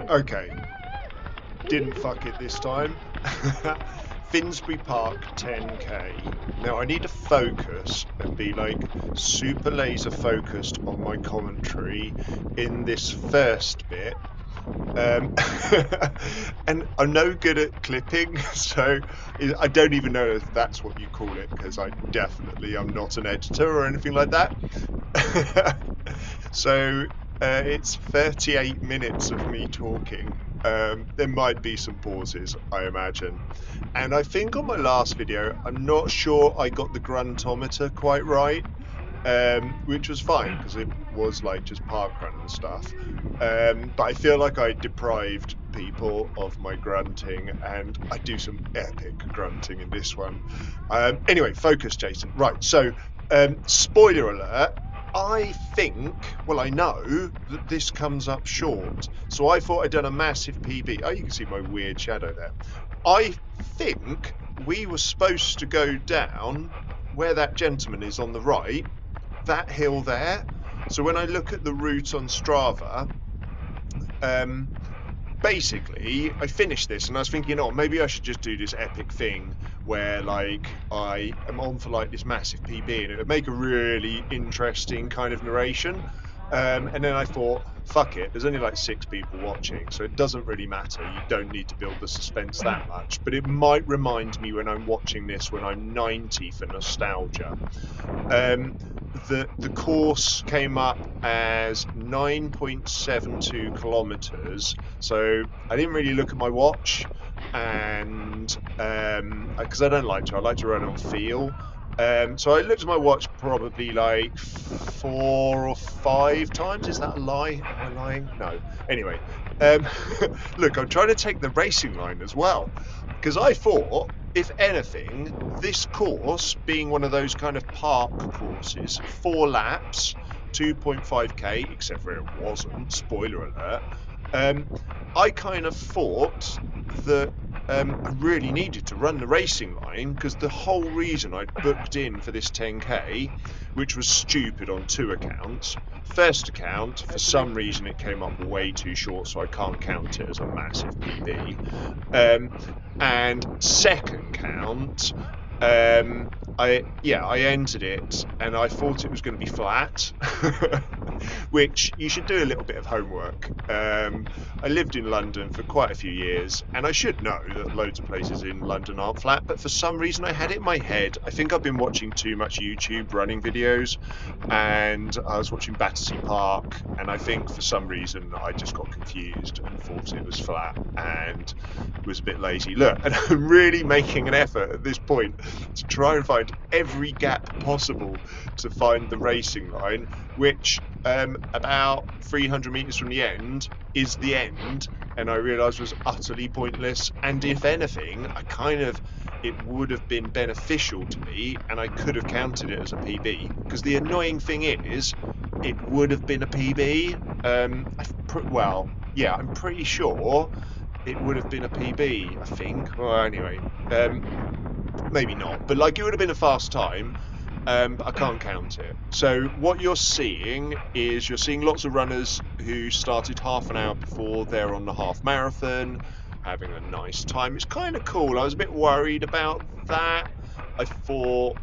Okay, didn't fuck it this time. Finsbury Park 10k. Now I need to focus and be like super laser focused on my commentary in this first bit. And I'm no good at clipping, so I don't even know if that's what you call it, because I'm not an editor or anything like that. So it's 38 minutes of me talking. There might be some pauses, I imagine. And I think on my last video, I'm not sure I got the gruntometer quite right, which was fine because it was like just parkrun and stuff. But I feel like I deprived people of my grunting, and I do some epic grunting in this one. Anyway, focus, Jason. Right, so spoiler alert. I think, well, I know that this comes up short. So I thought I'd done a massive PB. Oh, you can see my weird shadow there. I think we were supposed to go down where that gentleman is on the right, that hill there. So when I look at the route on Strava, basically I finished this and I was thinking, oh, maybe I should just do this epic thing where like I am on for like this massive PB and it would make a really interesting kind of narration. And then I thought, fuck it, there's only like 6 people watching, so it doesn't really matter. You don't need to build the suspense that much, but it might remind me when I'm watching this when I'm 90 for nostalgia. The course came up as 9.72 kilometres, so I didn't really look at my watch, and because I like to run on feel. So I looked at my watch probably like 4 or 5 times. Is that a lie? Am I lying? No. Anyway, look, I'm trying to take the racing line as well, because I thought, if anything, this course being one of those kind of park courses, 4 laps, 2.5k, except for it wasn't, spoiler alert, I kind of thought that I really needed to run the racing line, because the whole reason I'd booked in for this 10k, which was stupid on 2 accounts. First account, for some reason it came up way too short, so I can't count it as a massive PB. And second count, I entered it and I thought it was going to be flat, which you should do a little bit of homework. I lived in London for quite a few years, and I should know that loads of places in London aren't flat, but for some reason I had it in my head. I think I've been watching too much YouTube running videos, and I was watching Battersea Park, and I think for some reason I just got confused and thought it was flat and was a bit lazy. Look, and I'm really making an effort at this point to try and find every gap possible to find the racing line, which about 300 metres from the end is the end, and I realised was utterly pointless. And if anything, it would have been beneficial to me, and I could have counted it as a PB, because the annoying thing is it would have been a PB. I'm pretty sure it would have been a PB, I think. Well, anyway, maybe not, but like it would have been a fast time. But I can't count it. So what you're seeing is lots of runners who started half an hour before they're on the half marathon, having a nice time. It's kind of cool. I was a bit worried about that. I thought,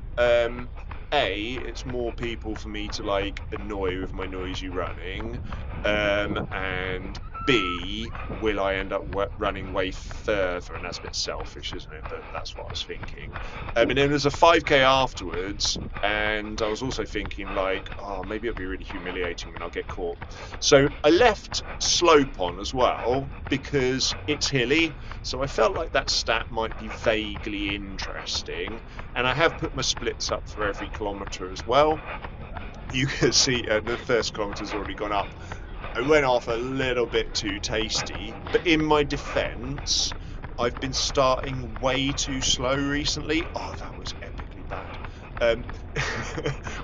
it's more people for me to like annoy with my noisy running, and B, will I end up running way further? And that's a bit selfish, isn't it? But that's what I was thinking. And then there's a 5k afterwards, and I was also thinking like, oh, maybe it'll be really humiliating when I'll get caught. So I left slope on as well because it's hilly, so I felt like that stat might be vaguely interesting, and I have put my splits up for every kilometre as well. You can see the first kilometre's already gone up. I went off a little bit too tasty, but in my defence, I've been starting way too slow recently. Oh, that was epically bad.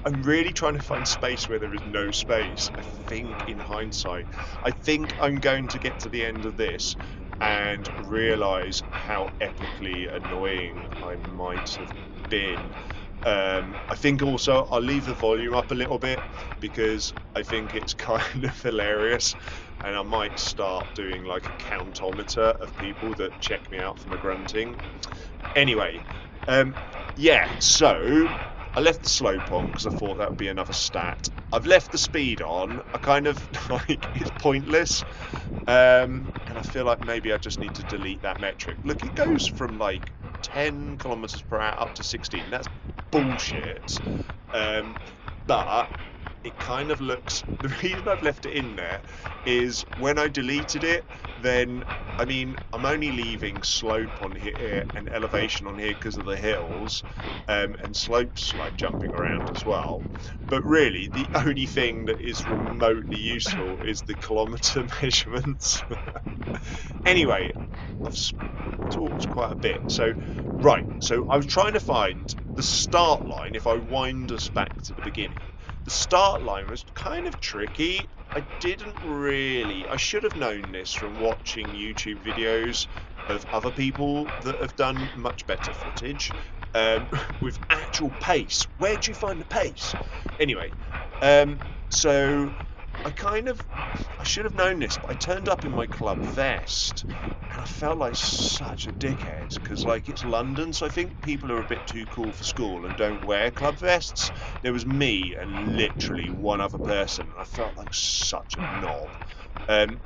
I'm really trying to find space where there is no space. I think, in hindsight, I think I'm going to get to the end of this and realise how epically annoying I might have been. I think also I'll leave the volume up a little bit because I think it's kind of hilarious, and I might start doing like a countometer of people that check me out for my grunting. Anyway, yeah, so I left the slope on because I thought that would be another stat. I've left the speed on. I kind of like it's pointless. And I feel like maybe I just need to delete that metric. Look, it goes from like 10 kilometers per hour up to 16. That's bullshit. But it kind of looks. The reason I've left it in there is when I deleted it, then I mean I'm only leaving slope on here and elevation on here because of the hills, and slopes like jumping around as well. But really, the only thing that is remotely useful is the kilometre measurements. Anyway, I've talked quite a bit. So, right, so I was trying to find the start line if I wind us back to the beginning. The start line was kind of tricky. I should have known this from watching YouTube videos of other people that have done much better footage with actual pace. Where do you find the pace? Anyway, so I should have known this, but I turned up in my club vest, and I felt like such a dickhead because, like, it's London, so I think people are a bit too cool for school and don't wear club vests. There was me and literally one other person, and I felt like such a knob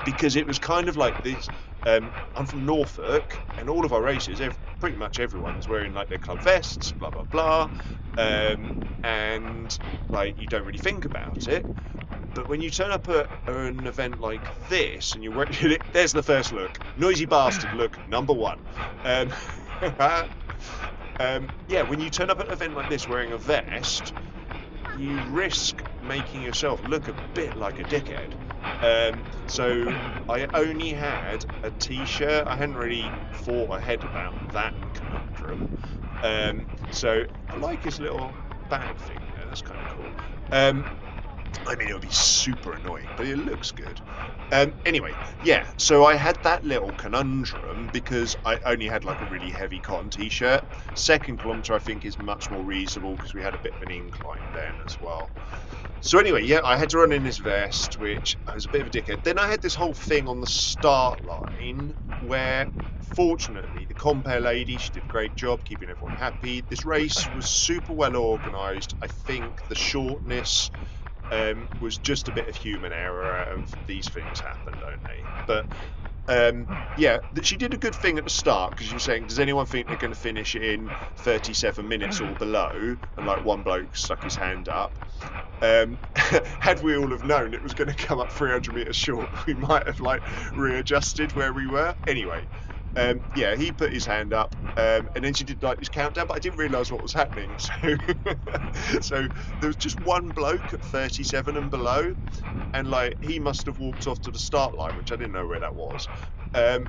because it was kind of like this. I'm from Norfolk, and all of our races, pretty much everyone's wearing like their club vests, blah blah blah, and like you don't really think about it. But when you turn up at an event like this, and there's the first look, noisy bastard look number one. Um, yeah, when you turn up at an event like this wearing a vest, you risk making yourself look a bit like a dickhead. So I only had a t-shirt. I hadn't really thought ahead about that conundrum. So I like his little bag thing there. That's kind of cool. I mean, it would be super annoying, but it looks good. Anyway, yeah, so I had that little conundrum because I only had like a really heavy cotton t-shirt. Second kilometre, I think, is much more reasonable because we had a bit of an incline then as well. So anyway, yeah, I had to run in this vest, which I was a bit of a dickhead. Then I had this whole thing on the start line where, fortunately, the compere lady, she did a great job keeping everyone happy. This race was super well organised. I think the shortness was just a bit of human error. Of these things happen, don't they? But yeah, she did a good thing at the start because she was saying, does anyone think they're going to finish in 37 minutes or below? And like one bloke stuck his hand up. Had we all have known it was going to come up 300 metres short, we might have like readjusted where we were. Anyway, yeah, he put his hand up, and then she did like this countdown, but I didn't realise what was happening. So, so there was just one bloke at 37 and below, and like he must have walked off to the start line, which I didn't know where that was. And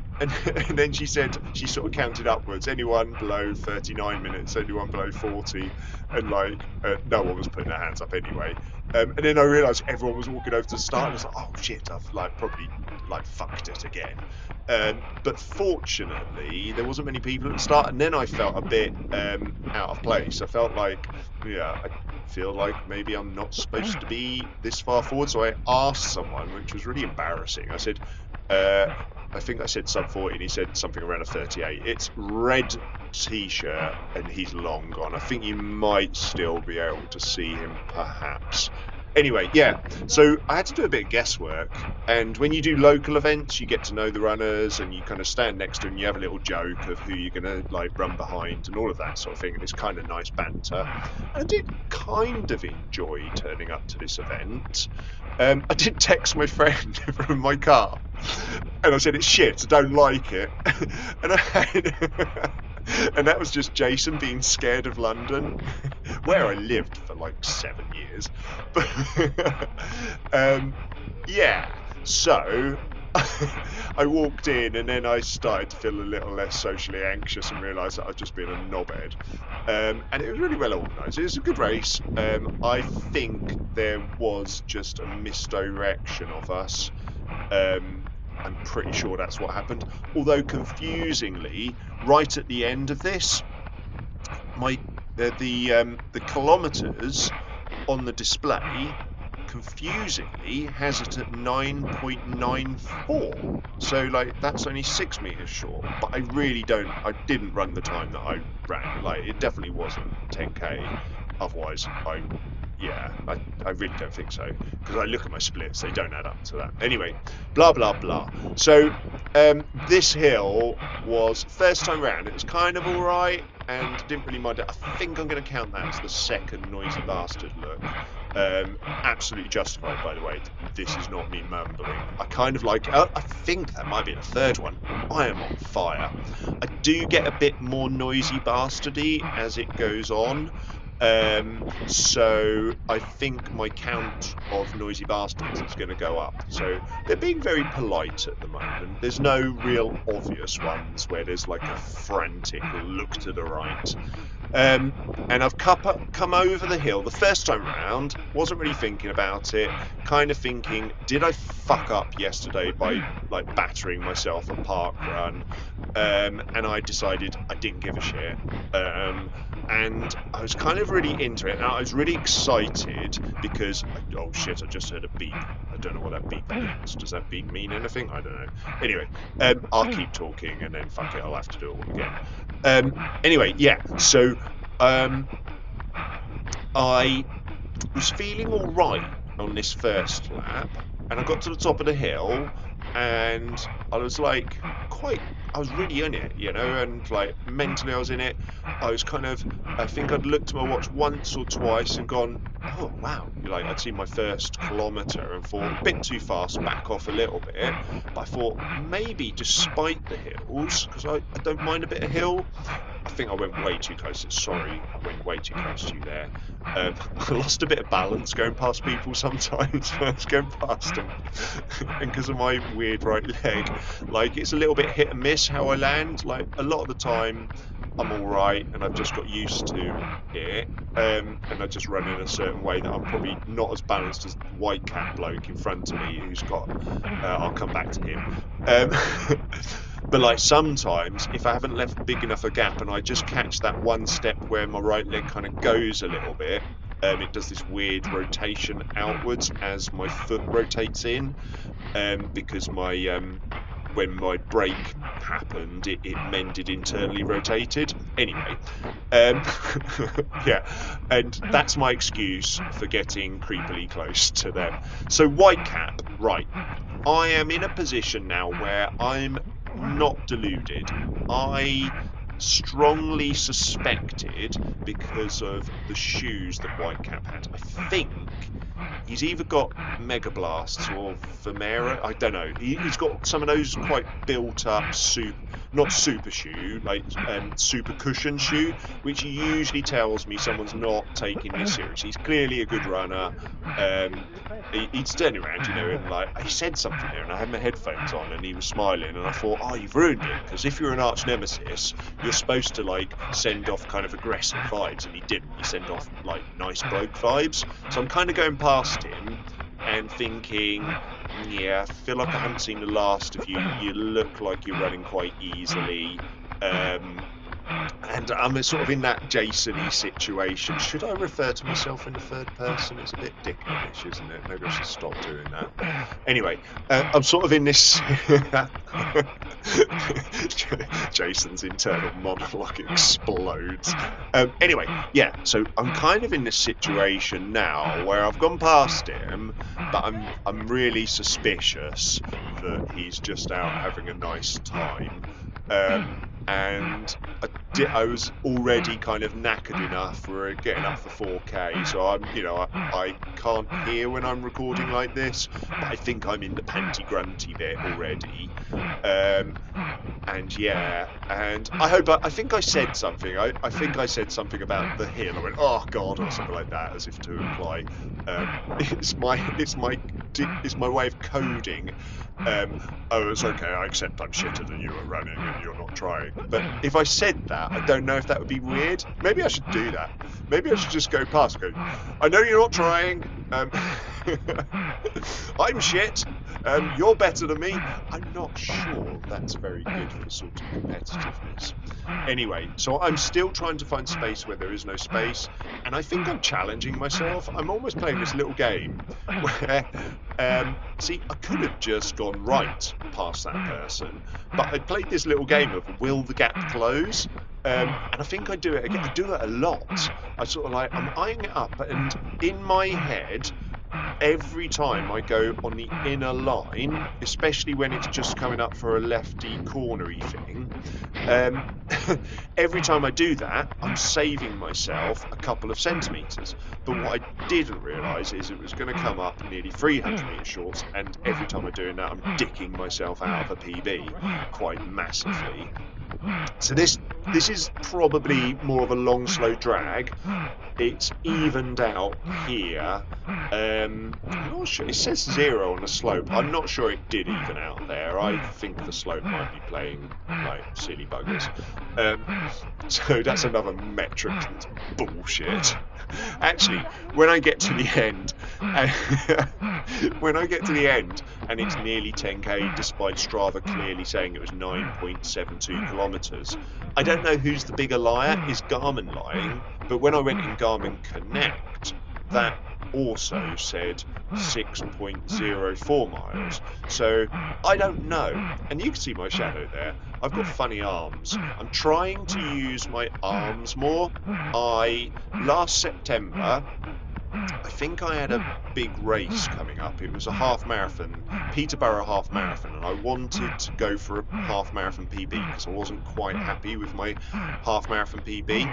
then she said she sort of counted upwards. Anyone below 39 minutes, anyone below 40, and like no one was putting their hands up anyway. And then I realised everyone was walking over to the start, and I was like, oh shit, I've like probably like fucked it again. But fortunately, there wasn't many people at the start, and then I felt a bit out of place. I felt like, yeah, I feel like maybe I'm not supposed to be this far forward. So I asked someone, which was really embarrassing. I said, I think I said sub 40, and he said something around a 38. It's red t-shirt, and he's long gone. I think you might still be able to see him, perhaps. Anyway, yeah, so I had to do a bit of guesswork, and when you do local events, you get to know the runners, and you kind of stand next to them, and you have a little joke of who you're going to like run behind and all of that sort of thing, and it's kind of nice banter. I did kind of enjoy turning up to this event. I did text my friend from my car, and I said, it's shit, I don't like it. And that was just Jason being scared of London, where I lived for like 7 years. But yeah, so I walked in, and then I started to feel a little less socially anxious and realised that I was just being a knobhead. And it was really well organised. It was a good race. I think there was just a misdirection of us. I'm pretty sure that's what happened. Although confusingly, right at the end of this, the kilometres on the display confusingly has it at 9.94. So like that's only 6 meters short. But I didn't run the time that I ran. Like it definitely wasn't 10k. Otherwise, I really don't think so. Because I look at my splits, they don't add up to that. Anyway, blah blah blah. So this hill was first time round. It was kind of all right, and didn't really mind it. I think I'm going to count that as the second noisy bastard look. Absolutely justified, by the way. This is not me mumbling. I kind of like. I think that might be the third one. I am on fire. I do get a bit more noisy bastardy as it goes on. So I think my count of noisy bastards is going to go up. So they're being very polite at the moment. There's no real obvious ones where there's like a frantic look to the right. And I've come over the hill the first time round, wasn't really thinking about it, kind of thinking, did I fuck up yesterday by like battering myself a park run? And I decided I didn't give a shit. And I was kind of really into it, and I was really excited because, oh shit, I just heard a beep. I don't know what that beep means. Does that beep mean anything? I don't know. Anyway, I'll keep talking, and then fuck it, I'll have to do it all again. Anyway, yeah, so I was feeling all right on this first lap, and I got to the top of the hill, and I was like I was really in it, you know, and like mentally I was in it. I think I'd looked at my watch once or twice and gone, oh wow, like I'd seen my first kilometre and thought a bit too fast, back off a little bit. But I thought maybe despite the hills, because I don't mind a bit of hill. I think I went way too close. Sorry, I went way too close to you there. I lost a bit of balance going past people sometimes when I was going past them. And because of my weird right leg, like it's a little bit hit and miss how I land. Like a lot of the time I'm all right and I've just got used to it. And I just run in a certain way that I'm probably not as balanced as the white cat bloke in front of me who's got, I'll come back to him. But like sometimes if I haven't left big enough a gap and I just catch that one step where my right leg kind of goes a little bit, it does this weird rotation outwards as my foot rotates in, because when my brake happened, it mended internally rotated. Anyway, yeah, and that's my excuse for getting creepily close to them. So Whitecap, right. I am in a position now where I'm not deluded. I strongly suspected, because of the shoes that Whitecap had, I think he's either got Mega Blasts or Vomera. I don't know. He's got some of those quite built up not super shoe, like super cushion shoe, which usually tells me someone's not taking this seriously. He's clearly a good runner. He's turning around, you know, and like he said something there, and I had my headphones on, and he was smiling, and I thought, oh, you've ruined it, because if you're an arch nemesis, you're supposed to like send off kind of aggressive vibes, and he didn't. He sent off like nice bloke vibes. So I'm kind of going past him and thinking, yeah, I feel like I haven't seen the last of you. You look like you're running quite easily. And I'm sort of in that Jason-y situation. Should I refer to myself in the third person? It's a bit dickheadish, isn't it? Maybe I should stop doing that. Anyway, I'm sort of in this... Jason's internal monologue explodes. Anyway, yeah, so I'm kind of in this situation now where I've gone past him, but I'm really suspicious that he's just out having a nice time. And I was already kind of knackered enough for getting up for 4K, so I can't hear when I'm recording like this, but I think I'm in the panty grunty bit already. And yeah, and I think I said something. I think I said something about the hill. I went, oh god, or something like that, as if to imply it's my way of coding. Oh, it's okay, I accept I'm shitter than you at running and you're not trying. But if I said that, I don't know if that would be weird. Maybe I should do that. Maybe I should just go past and go, I know you're not trying. I'm shit. You're better than me. I'm not sure that's very good for sort of competitiveness. Anyway, so I'm still trying to find space where there is no space, and I think I'm challenging myself. I'm almost playing this little game where, see, I could have just gone right past that person, but I played this little game of will the gap close? And I think I do it again. I do it a lot. I sort of like, I'm eyeing it up, and in my head, every time I go on the inner line, especially when it's just coming up for a lefty cornery thing, every time I do that, I'm saving myself a couple of centimetres. But what I didn't realise is it was going to come up nearly 300 metre shorts, and every time I'm doing that, I'm dicking myself out of a PB quite massively. So this is probably more of a long, slow drag. It's evened out here. I'm not sure. It says 0 on the slope. I'm not sure it did even out there. I think the slope might be playing like silly buggers. So that's another metric that's bullshit. Actually, when I get to the end, and it's nearly 10k, despite Strava clearly saying it was 9.72 kilometres, I don't know who's the bigger liar. Is Garmin lying? But when I went in Garmin Connect, that also said 6.04 miles. So I don't know. And you can see my shadow there. I've got funny arms. I'm trying to use my arms more. Last September, I think I had a big race coming up. It was a half marathon, Peterborough half marathon, and I wanted to go for a half marathon PB because I wasn't quite happy with my half marathon PB,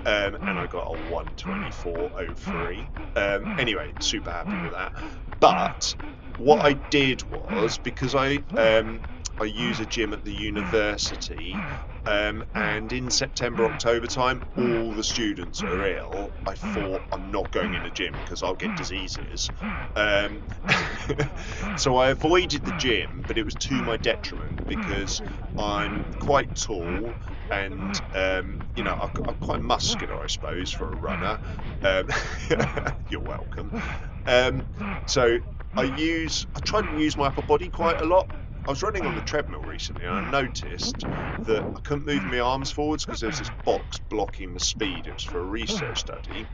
and I got a 1:24:03. Anyway, super happy with that. But what I did was, because I use a gym at the university, and in September, October time, all the students are ill. I thought, I'm not going in the gym because I'll get diseases. So I avoided the gym, but it was to my detriment because I'm quite tall and, I'm quite muscular, I suppose, for a runner. You're welcome. So I try to use my upper body quite a lot. I was running on the treadmill recently, and I noticed that I couldn't move my arms forwards because there was this box blocking the speed. It was for a research study,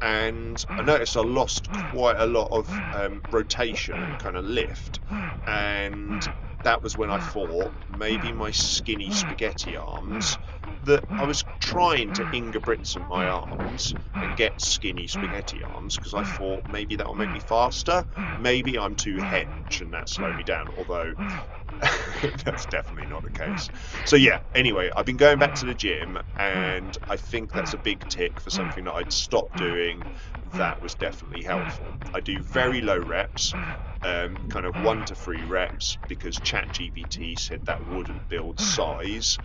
and I noticed I lost quite a lot of rotation and kind of lift, and that was when I thought maybe my skinny spaghetti arms, that I was trying to Inga Britson my arms and get skinny spaghetti arms because I thought maybe that will make me faster. Maybe I'm too hench and that slowed me down, although that's definitely not the case. So yeah, anyway, I've been going back to the gym, and I think that's a big tick for something that I'd stopped doing. That was definitely helpful. I do very low reps, kind of 1 to 3 reps, because ChatGPT said that wouldn't build size,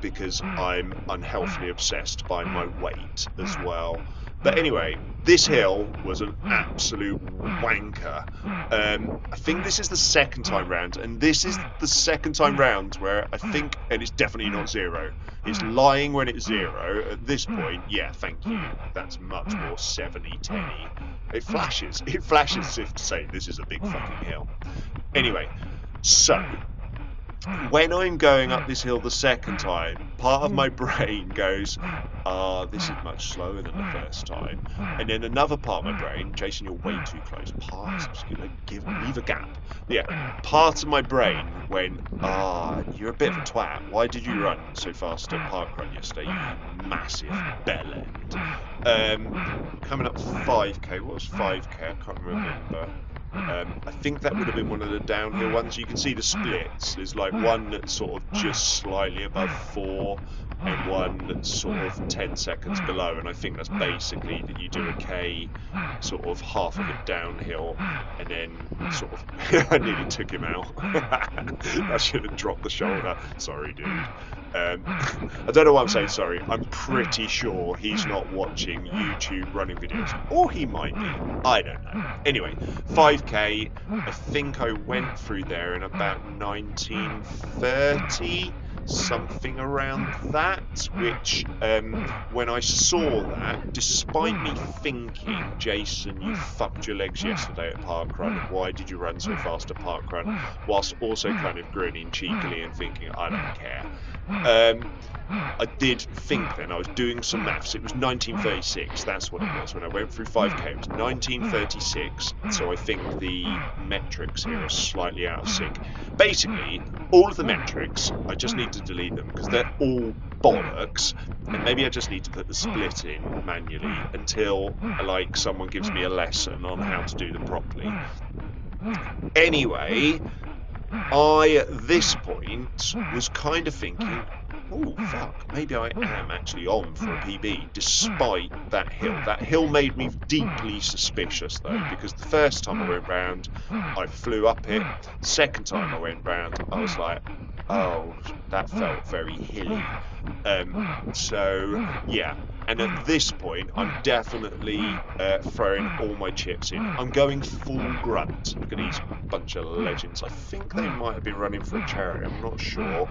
because I'm unhealthily obsessed by my weight as well. But anyway, this hill was an absolute wanker. I think this is the second time round, and this is the second time round where I think, and it's definitely not 0. It's lying when it's 0. At this point, yeah, thank you. That's much more 7-y, 10-y. It flashes as if to say this is a big fucking hill. Anyway, so when I'm going up this hill the second time, part of my brain goes, this is much slower than the first time. And then another part of my brain, Jason, you're way too close. Leave a gap. Yeah, part of my brain went, you're a bit of a twat. Why did you run so fast at parkrun yesterday, you massive bellend? Coming up 5k. What was 5k? I can't remember. I think that would have been one of the downhill ones. You can see the splits. There's like one that's sort of just slightly above 4 and one that's sort of 10 seconds below, and I think that's basically that you do a K, sort of half of it downhill, and then sort of I nearly took him out. I should have dropped the shoulder. Sorry, dude. I don't know why I'm saying sorry. I'm pretty sure he's not watching YouTube running videos, or he might be. I don't know. Anyway, 5k. I think I went through there in about 1930. something around that, which when I saw that, despite me thinking, Jason, you fucked your legs yesterday at parkrun, why did you run so fast at parkrun, whilst also kind of grinning cheekily and thinking, I don't care. I did think then, I was doing some maths, it was 1936, that's what it was, when I went through 5k, it was 1936, so I think the metrics here are slightly out of sync. Basically, all of the metrics, I just need to delete them, because they're all bollocks, and maybe I just need to put the split in manually, until, like, someone gives me a lesson on how to do them properly. Anyway, I, at this point, was kind of thinking, oh, fuck, maybe I am actually on for a PB, despite that hill. That hill made me deeply suspicious, though, because the first time I went round, I flew up it. Second time I went round, I was like, oh, that felt very hilly. So, yeah. And at this point, I'm definitely throwing all my chips in. I'm going full grunt. Look at these bunch of legends. I think they might have been running for a charity. I'm not sure.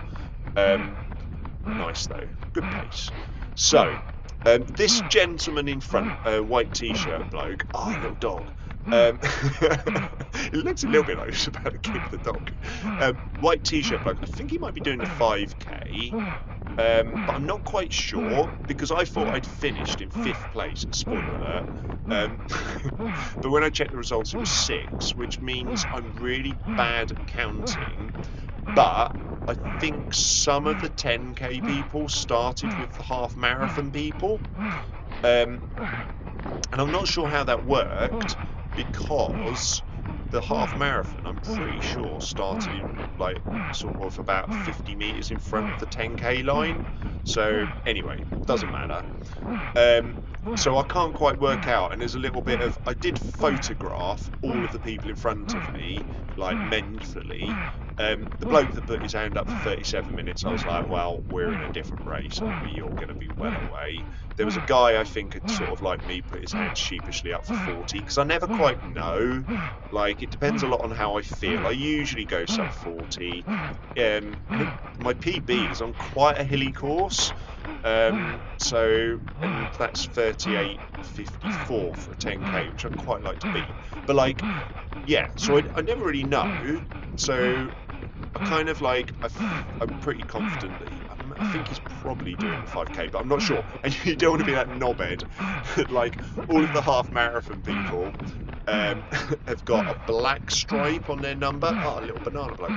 Nice, though. Good pace. So, this gentleman in front, white t-shirt bloke. Oh, little dog. It looks a little bit like he's about to kick the dog. White t-shirt bloke. I think he might be doing the 5k. But I'm not quite sure, because I thought I'd finished in 5th place, spoiler alert. But when I checked the results, it was 6, which means I'm really bad at counting. But I think some of the 10k people started with the half marathon people. And I'm not sure how that worked, because the half marathon, I'm pretty sure, started like sort of about 50 meters in front of the 10k line. So anyway, doesn't matter. So I can't quite work out, and there's a little bit of, I did photograph all of the people in front of me, like mentally. The bloke that put his hand up for 37 minutes, I was like, well, we're in a different race, aren't we? You're going to be well away. There was a guy, I think, had sort of like me, put his hand sheepishly up for 40, because I never quite know. Like, it depends a lot on how I feel. I usually go sub 40. My PB is on quite a hilly course. So, and that's 38.54 for a 10k, which I'd quite like to beat. But like, yeah, so I never really know. So I kind of like, I'm pretty confident that I think he's probably doing the 5k, but I'm not sure. And you don't want to be that knobhead. Like, all of the half marathon people have got a black stripe on their number. Oh, a little banana bloke.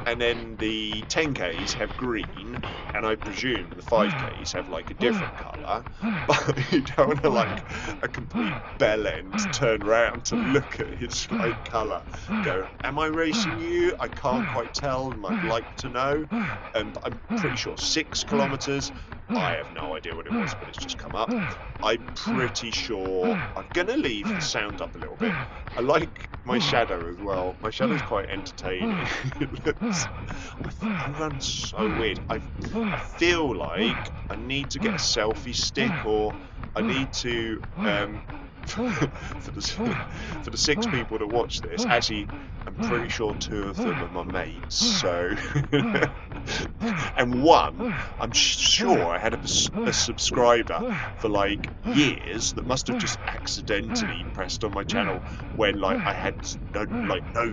And then the 10Ks have green, and I presume the 5Ks have like a different colour. But you don't want to, like, a complete bell end turn round to look at his like colour. Go, am I racing you? I can't quite tell, and I'd like to know. But I'm pretty sure 6 kilometres. I have no idea what it was, but it's just come up. I'm pretty sure I'm going to leave the sound up a little bit. I like my shadow as well. My shadow's quite entertaining. I run so weird. I feel like I need to get a selfie stick, or I need to for the 6 people that watch this. Actually, I'm pretty sure 2 of them are my mates. So, and one, I'm sure I had a subscriber for like years that must have just accidentally pressed on my channel when like I had no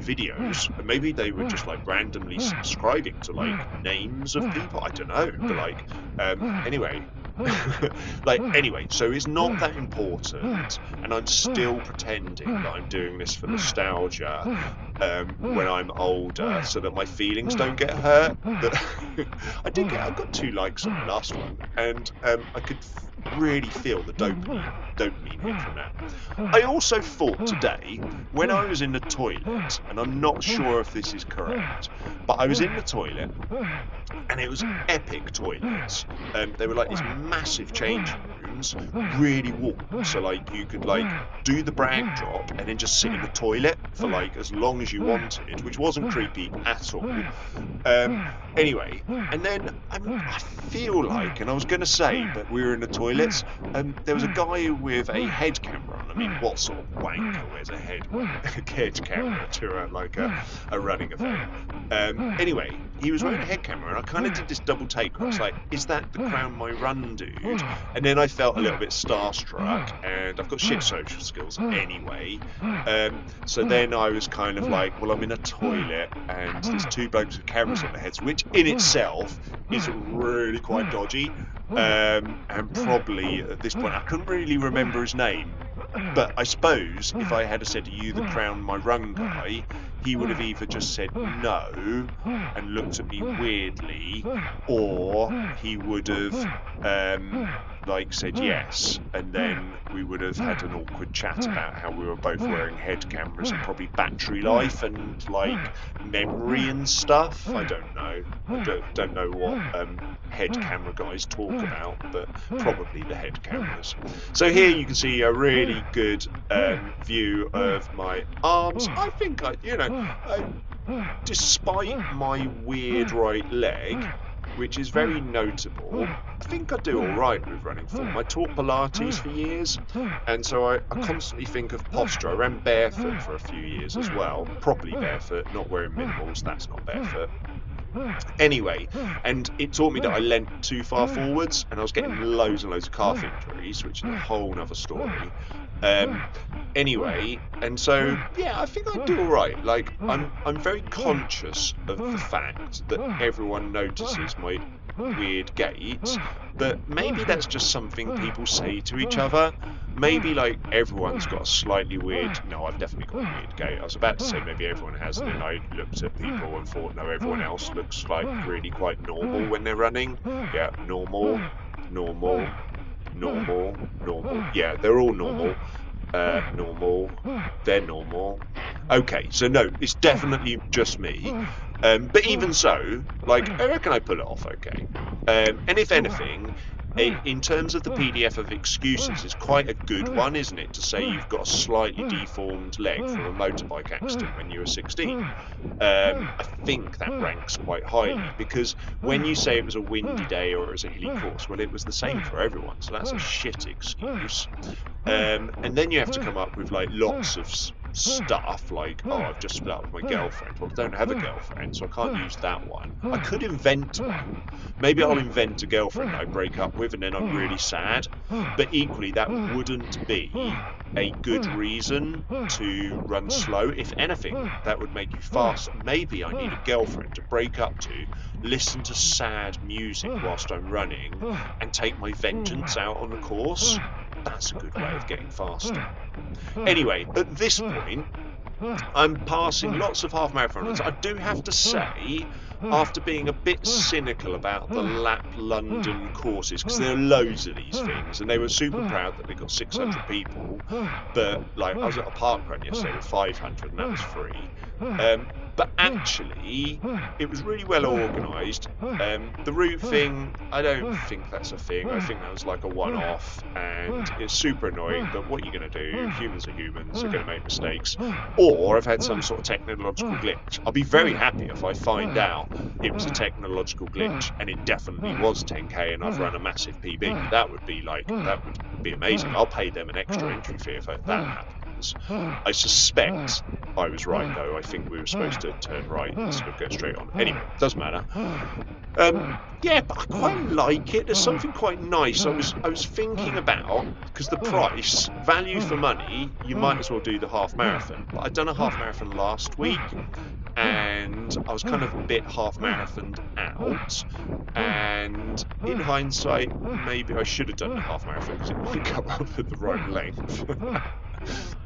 videos, and maybe they were just like randomly subscribing to like names of people. I don't know, but like anyway. Anyway, so it's not that important, and I'm still pretending that I'm doing this for nostalgia when I'm older, so that my feelings don't get hurt. But I got 2 likes on the last one, and I could really feel the dopamine hit from that. I also thought today, when I was in the toilet, and I'm not sure if this is correct, but I was in the toilet, and it was epic toilets. They were like these massive changing rooms, really warm, so like you could like do the brag drop and then just sit in the toilet for like as long as you wanted, which wasn't creepy at all. Anyway, and then I feel like, and I was going to say, but we were in the toilets, there was a guy with a head camera on. I mean, what sort of wanker wears a head camera to like a running event? Anyway, he was wearing a head camera, and I kind of did this double take where I was like, is that the Crown My Run dude? And then I felt a little bit starstruck, and I've got shit social skills anyway. So then I was kind of like, well, I'm in a toilet, and there's two blokes with cameras on their heads, which in itself is really quite dodgy. And probably at this point, I couldn't really remember his name. But I suppose if I had said, "Are you the Crown My Run guy?" he would have either just said no and looked at me weirdly, or he would have like said yes, and then we would have had an awkward chat about how we were both wearing head cameras and probably battery life and like memory and stuff. I don't know. I don't know what head camera guys talk about, but probably the head cameras. So here you can see a really good view of my arms. I think despite my weird right leg, which is very notable, I think I do all right with running form. I taught Pilates for years, and so I constantly think of posture. I ran barefoot for a few years as well, properly barefoot, not wearing minimals. That's not barefoot. Anyway, and it taught me that I leant too far forwards, and I was getting loads and loads of calf injuries, which is a whole other story. Anyway, and so yeah, I think I do all right. Like I'm very conscious of the fact that everyone notices my weird gait, but maybe that's just something people say to each other. Maybe like everyone's got a slightly weird. No, I've definitely got a weird gait. I was about to say maybe everyone has, and then I looked at people and thought, no, everyone else looks like really quite normal when they're running. Yeah, normal. Yeah, they're all normal. Normal. They're normal. Okay, so no, it's definitely just me. But even so, like, I reckon I pull it off okay. And if anything, in terms of the PDF of excuses, it's quite a good one, isn't it? To say you've got a slightly deformed leg from a motorbike accident when you were 16. I think that ranks quite highly, because when you say it was a windy day or it was a hilly course, well, it was the same for everyone, so that's a shit excuse. And then you have to come up with like lots of stuff like, oh, I've just split up with my girlfriend. Well, I don't have a girlfriend, so I can't use that one. I could invent one. Maybe I'll invent a girlfriend I break up with and then I'm really sad. But equally, that wouldn't be a good reason to run slow. If anything, that would make you faster. Maybe I need a girlfriend to break up to, listen to sad music whilst I'm running, and take my vengeance out on the course. That's a good way of getting faster. Anyway, at this point, I'm passing lots of half marathons. I do have to say, after being a bit cynical about the lap London courses, because there are loads of these things, and they were super proud that they got 600 people, but like I was at a park run yesterday with 500 and that was free. But actually, it was really well organised. The route thing, I don't think that's a thing. I think that was like a one-off, and it's super annoying. But what are you going to do? Humans are humans. They're going to make mistakes. Or I've had some sort of technological glitch. I'll be very happy if I find out it was a technological glitch and it definitely was 10k and I've run a massive PB. That would be amazing. I'll pay them an extra entry fee if that happens. I suspect I was right though. I think we were supposed to turn right instead of go straight on. Anyway, doesn't matter. Yeah, but I quite like it. There's something quite nice. I was thinking about, because the price, value for money, you might as well do the half marathon. But I'd done a half marathon last week, and I was kind of a bit half marathoned out. And in hindsight, maybe I should have done the half marathon because it might come up at the right length.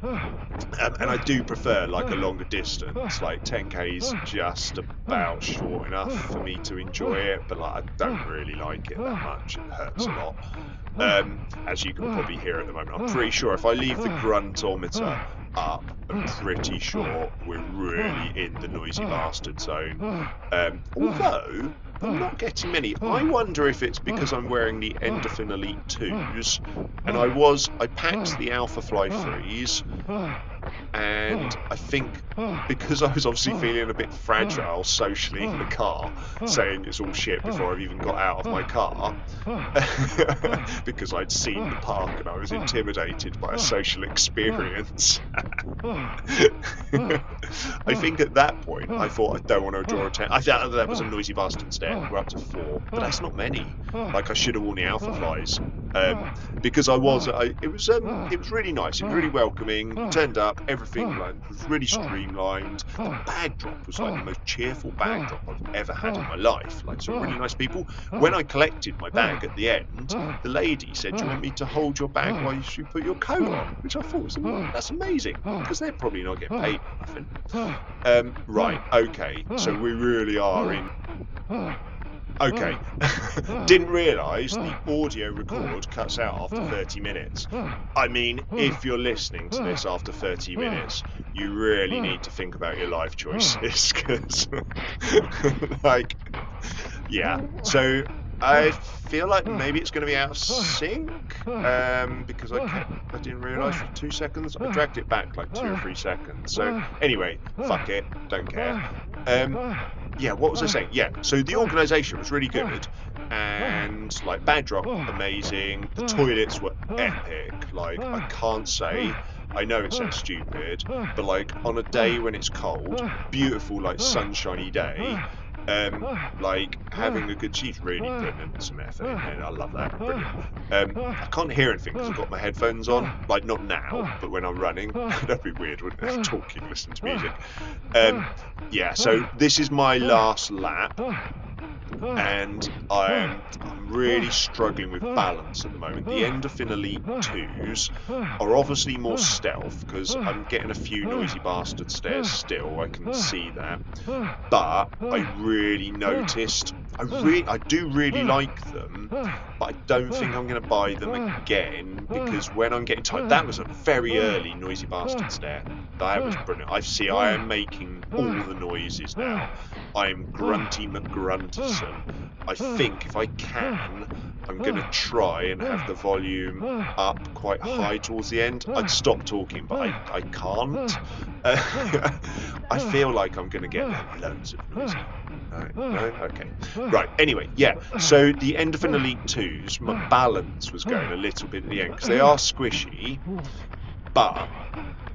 And I do prefer like a longer distance. Like 10k is just about short enough for me to enjoy it, but like I don't really like it that much. It hurts a lot. As you can probably hear at the moment, I'm pretty sure if I leave the gruntometer up, I'm pretty sure we're really in the noisy bastard zone. Although I'm not getting many. I wonder if it's because I'm wearing the Endorphin Elite 2s, and I packed the Alpha Fly 3s, And I think because I was obviously feeling a bit fragile socially in the car, saying it's all shit before I've even got out of my car, because I'd seen the park and I was intimidated by a social experience. I think at that point I thought, I don't want to draw attention. I thought that was a noisy bastard stare. We're up to 4, but that's not many. Like, I should have worn the alpha flies, because it was really nice. It was really welcoming. You turned up, everything was really streamlined. The bag drop was like the most cheerful bag drop I've ever had in my life. Like, some really nice people. When I collected my bag at the end, the lady said, "Do you want me to hold your bag while you put your coat on?" Which I thought was, that's amazing, because they're probably not getting paid for nothing. Right, okay, so we really are in. Okay, didn't realise the audio record cuts out after 30 minutes. I mean, if you're listening to this after 30 minutes, you really need to think about your life choices, because, like, yeah. So I feel like maybe it's going to be out of sync, because I didn't realise for 2 seconds. I dragged it back like 2 or 3 seconds. So anyway, fuck it, don't care. Yeah, what was I saying? Yeah, so the organisation was really good, and like bag drop, amazing. The toilets were epic. Like, I can't say, I know it sounds stupid, but like on a day when it's cold, beautiful, like sunshiny day, like having a good, she's really putting in some effort in there. I love that. Brilliant. I can't hear anything because I've got my headphones on. Like, not now, but when I'm running. That'd be weird, wouldn't it? Talking, listening to music. Yeah, so this is my last lap, and I'm really struggling with balance at the moment. The Endorphin Elite 2s are obviously more stealth, because I'm getting a few noisy bastard stares still, I can see that, but I really noticed, I do really like them, but I don't think I'm going to buy them again, because when I'm getting tired, that was a very early noisy bastard stare. That was brilliant. I am making all the noises now. I'm Grunty McGrunterson. I think if I can, I'm going to try and have the volume up quite high towards the end. I'd stop talking, but I can't. I feel like I'm going to get loads of noisy. No? Okay. Right, anyway, yeah. So the Endorphin Elite 2s, my balance was going a little bit at the end, because they are squishy, but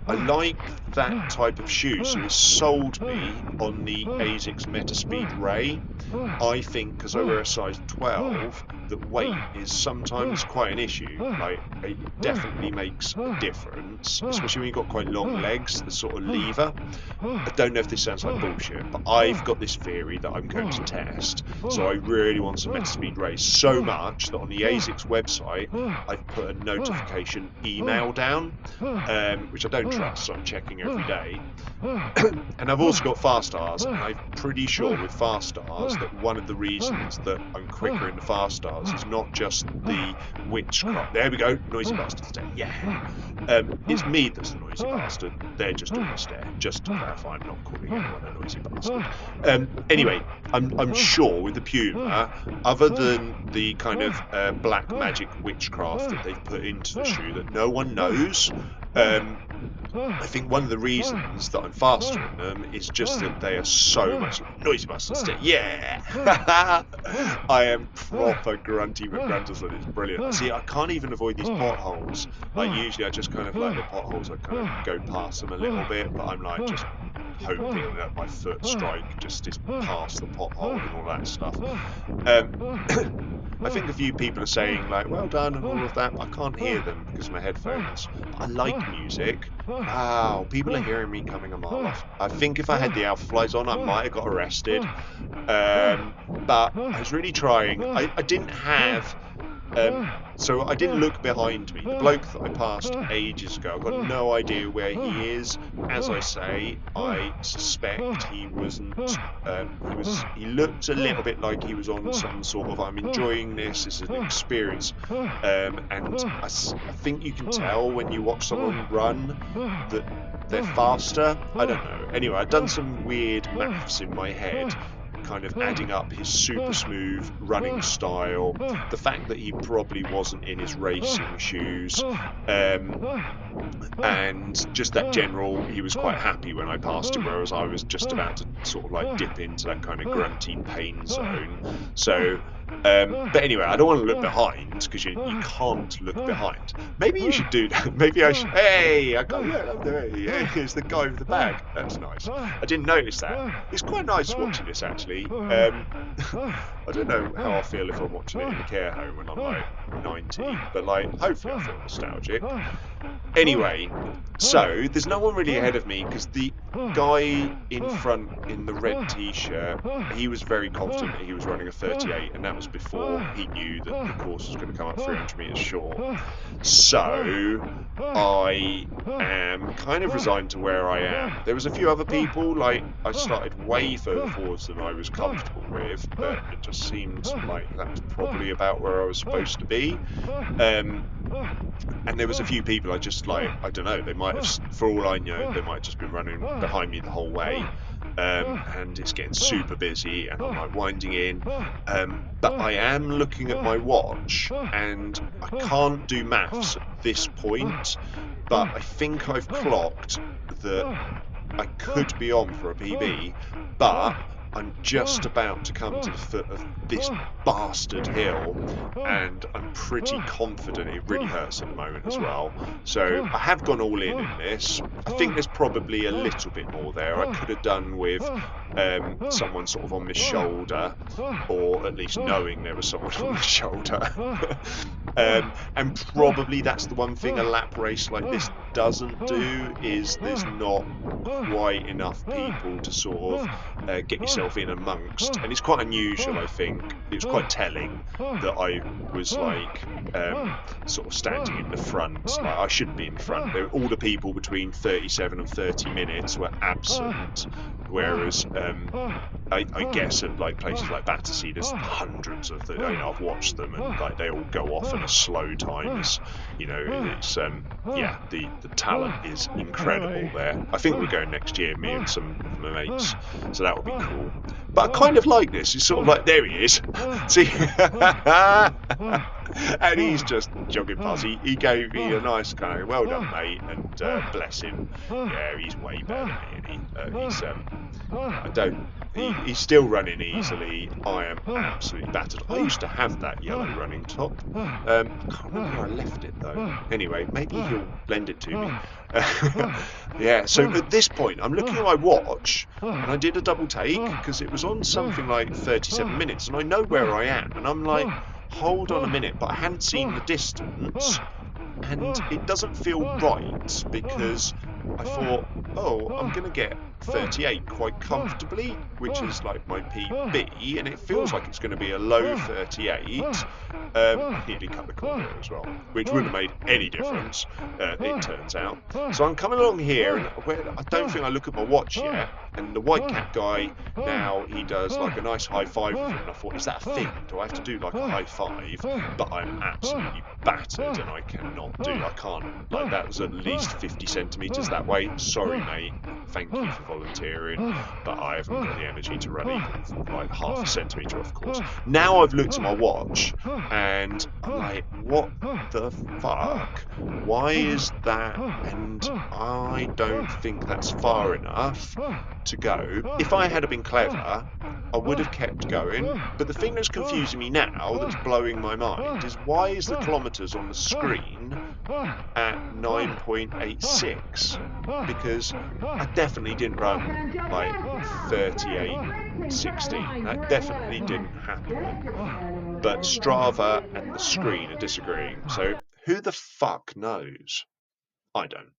I like that type of shoe, so it sold me on the ASICS Metaspeed Ray. I think, because I wear a size 12, that weight is sometimes quite an issue. Like, it definitely makes a difference, especially when you've got quite long legs, the sort of lever. I don't know if this sounds like bullshit, but I've got this theory that I'm going to test. So I really want some Metaspeed Rays, so much that on the ASICS website, I've put a notification email down, which I don't trust, so I'm checking every day. And I've also got fast stars, and I'm pretty sure with fast stars that one of the reasons that I'm quicker in the fast stars is not just the witchcraft. There we go, noisy bastard stare. Yeah, it's me that's the noisy bastard. They're just doing a stare. Just to clarify, I'm not calling anyone a noisy bastard. Anyway, I'm sure with the Puma, other than the kind of black magic witchcraft that they've put into the shoe that no one knows, I think one of the reasons that I'm faster in them is just that they are so much noisy bastard stare. Yeah, I am proper Grunty McGrunterson. It's brilliant. See, I can't even avoid these potholes. Like, usually I just kind of like the potholes, I kind of go past them a little bit, but I'm like just hoping that my foot strike just is past the pothole and all that stuff. I think a few people are saying, like, well done and all of that, but I can't hear them because of my headphones. But I like music. Wow, people are hearing me coming a mile off. I think if I had the alpha flies on, I might have got arrested. But I was really trying. I didn't have... so I didn't look behind me. The bloke that I passed ages ago, I've got no idea where he is. As I say, I suspect he wasn't. He looked a little bit like he was on some sort of, I'm enjoying this as an experience. And I think you can tell when you watch someone run that they're faster. I don't know. Anyway, I'd done some weird maths in my head. kind of adding up his super smooth running style, the fact that he probably wasn't in his racing shoes, and just that general, he was quite happy when I passed him, whereas I was just about to sort of like dip into that kind of grunty pain zone. So, but anyway, I don't want to look behind, because you can't look behind. Maybe you should do that. Maybe I should. Hey, I got there. Yeah, here's the guy with the bag. That's nice. I didn't notice that. It's quite nice watching this, actually. I don't know how I feel if I'm watching it in a care home when I'm like 90, but like hopefully I feel nostalgic. Anyway, so there's no one really ahead of me, because the guy in front in the red t-shirt, he was very confident that he was running a 38, and that was before he knew that the course was going to come up 300 metres short. So I am kind of resigned to where I am. There was a few other people, like I started way further forwards than I was comfortable with, but it just seemed like that was probably about where I was supposed to be. And there was a few people I just like, I don't know, they might have, for all I know, they might have just been running behind me the whole way. And it's getting super busy, and I'm like winding in. But I am looking at my watch, and I can't do maths at this point, but I think I've clocked that I could be on for a PB, but I'm just about to come to the foot of this bastard hill, and I'm pretty confident it really hurts at the moment as well. So I have gone all in this. I think there's probably a little bit more there. I could have done with someone sort of on my shoulder, or at least knowing there was someone on my shoulder. And probably that's the one thing a lap race like this doesn't do, is there's not quite enough people to sort of get yourself in amongst, and it's quite unusual. I think it was quite telling that I was like sort of standing in the front. Like, I shouldn't be in front. All the people between 37 and 30 minutes were absent, whereas I guess at like places like Battersea, there's hundreds of them. You know, I've watched them, and like they all go off in a slow time. As you know, it's yeah, the talent is incredible there. I think we're going next year, me and some of my mates, so that would be cool. But I kind of like this. It's sort of like, there he is. See, and he's just jogging past. He gave me a nice kind of well done, mate, and bless him. Yeah, he's way better than me, and he's I don't. He's still running easily. I am absolutely battered. I used to have that yellow running top. I can't remember where I left it though. Anyway, maybe he'll lend it to me. Yeah, so at this point, I'm looking at my watch, and I did a double take because it was on something like 37 minutes, and I know where I am, and I'm like, hold on a minute, but I hadn't seen the distance, and it doesn't feel right, because I thought, oh, I'm going to get 38 quite comfortably, which is like my PB, and it feels like it's going to be a low 38. I nearly cut the corner as well, which wouldn't have made any difference, it turns out. So I'm coming along here, and I don't think I look at my watch yet, and the white cap guy, now he does like a nice high five with him, and I thought, is that a thing? Do I have to do like a high five? But I'm absolutely battered, and I can't, like, that was at least 50 centimetres that way. Sorry, mate, thank you for volunteering, but I haven't got the energy to run even like half a centimetre off course. Now I've looked at my watch, and I'm like, what the fuck? Why is that? And I don't think that's far enough to go. If I had been clever, I would have kept going, but the thing that's confusing me now, that's blowing my mind, is why is the kilometres on the screen at 9.86? Because I definitely didn't run like 38.16. That definitely didn't happen. But Strava and the screen are disagreeing. So who the fuck knows? I don't.